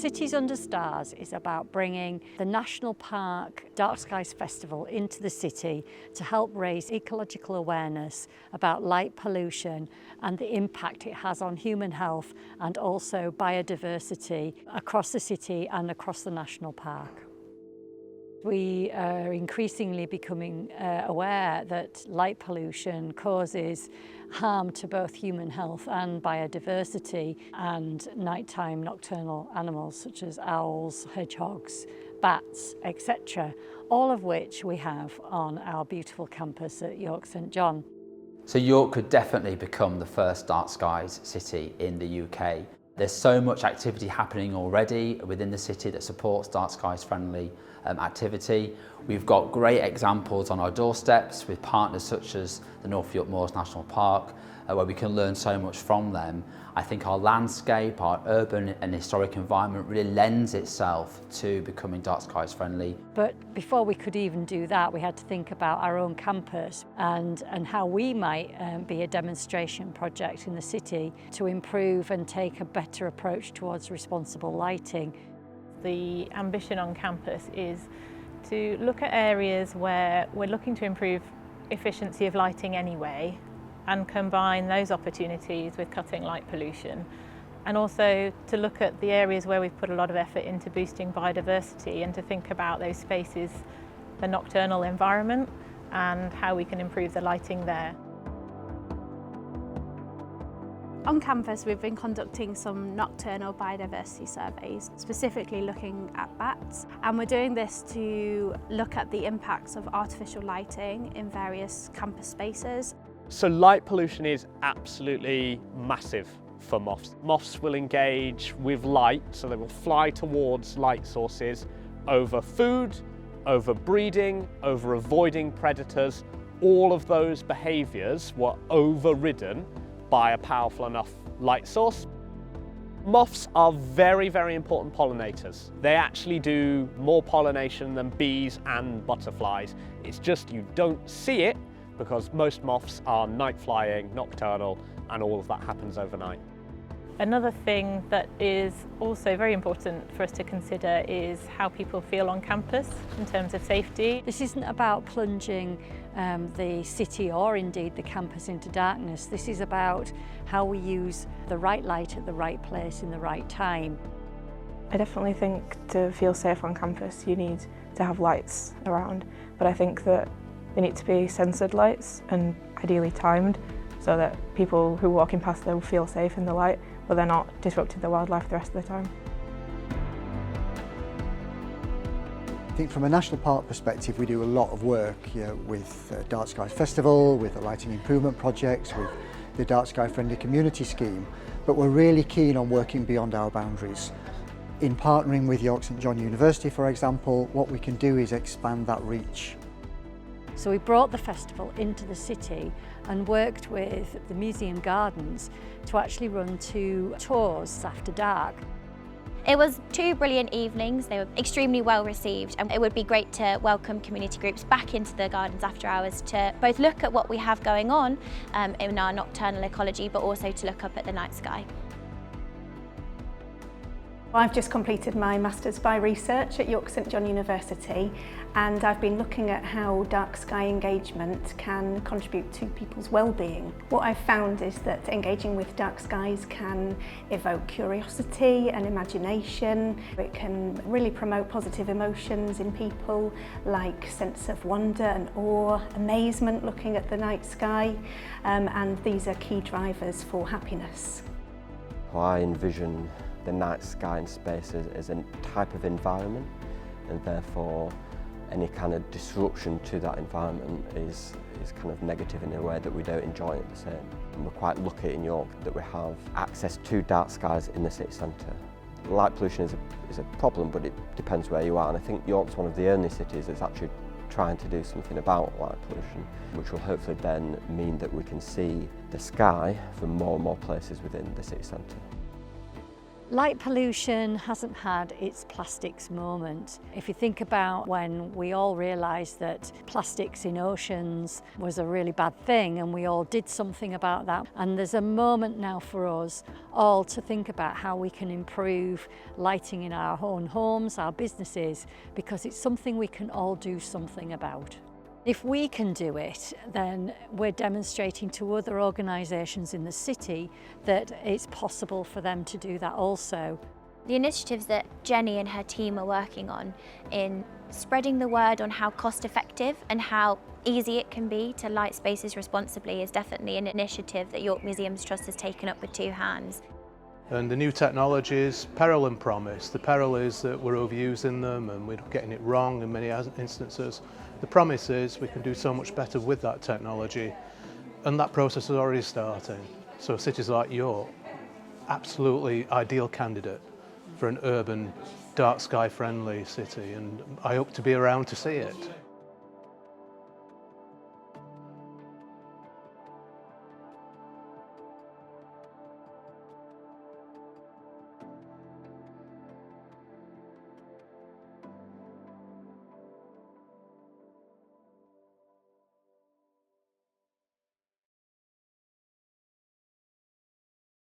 Cities Under Stars is about bringing the National Park Dark Skies Festival into the city to help raise ecological awareness about light pollution and the impact it has on human health and also biodiversity across the city and across the national park. We are increasingly becoming aware that light pollution causes harm to both human health and biodiversity, and nighttime nocturnal animals such as owls, hedgehogs, bats, etc., all of which we have on our beautiful campus at York St John. So York could definitely become the first dark skies city in the UK. There's so much activity happening already within the city that supports dark skies friendly activity. We've got great examples on our doorsteps with partners such as the North York Moors National Park, where we can learn so much from them. I think our landscape, our urban and historic environment really lends itself to becoming dark skies friendly. But before we could even do that, we had to think about our own campus and how we might be a demonstration project in the city to improve and take a better approach towards responsible lighting. The ambition on campus is to look at areas where we're looking to improve efficiency of lighting anyway, and combine those opportunities with cutting light pollution, and also to look at the areas where we've put a lot of effort into boosting biodiversity and to think about those spaces, the nocturnal environment, and how we can improve the lighting there. On campus, we've been conducting some nocturnal biodiversity surveys, specifically looking at bats, and we're doing this to look at the impacts of artificial lighting in various campus spaces. So light pollution is absolutely massive for moths. Moths will engage with light, so they will fly towards light sources over food, over breeding, over avoiding predators. All of those behaviours were overridden by a powerful enough light source. Moths are very, very important pollinators. They actually do more pollination than bees and butterflies. It's just you don't see it because most moths are night flying, nocturnal, and all of that happens overnight. Another thing that is also very important for us to consider is how people feel on campus in terms of safety. This isn't about plunging the city or indeed the campus into darkness. This is about how we use the right light at the right place in the right time. I definitely think to feel safe on campus you need to have lights around, but I think that they need to be censored lights and ideally timed so that people who are walking past them will feel safe in the light, but they're not disrupting the wildlife the rest of the time. I think from a national park perspective we do a lot of work with Dark Skies Festival, with the lighting improvement projects, with the Dark Sky Friendly Community Scheme, but we're really keen on working beyond our boundaries. In partnering with York St John University, for example, what we can do is expand that reach. So we brought the festival into the city and worked with the museum gardens to actually run 2 tours after dark. It was 2 brilliant evenings. They were extremely well received, and it would be great to welcome community groups back into the gardens after hours to both look at what we have going on in our nocturnal ecology, but also to look up at the night sky. I've just completed my Masters by Research at York St John University, and I've been looking at how dark sky engagement can contribute to people's well-being. What I've found is that engaging with dark skies can evoke curiosity and imagination. It can really promote positive emotions in people like sense of wonder and awe, amazement looking at the night sky, and these are key drivers for happiness. I envision the night sky and space as a type of environment, and therefore any kind of disruption to that environment is kind of negative in a way that we don't enjoy it the same. And we're quite lucky in York that we have access to dark skies in the city centre. Light pollution is a problem, but it depends where you are, and I think York's one of the only cities that's actually trying to do something about light pollution, which will hopefully then mean that we can see the sky from more and more places within the city centre. Light pollution hasn't had its plastics moment. If you think about when we all realised that plastics in oceans was a really bad thing and we all did something about that, and there's a moment now for us all to think about how we can improve lighting in our own homes, our businesses, because it's something we can all do something about. If we can do it, then we're demonstrating to other organisations in the city that it's possible for them to do that also. The initiatives that Jenny and her team are working on in spreading the word on how cost effective and how easy it can be to light spaces responsibly is definitely an initiative that York Museums Trust has taken up with two hands. And the new technologies, peril and promise. The peril is that we're overusing them and we're getting it wrong in many instances. The promise is we can do so much better with that technology, and that process is already starting. So cities like York, absolutely ideal candidate for an urban, dark sky friendly city, and I hope to be around to see it.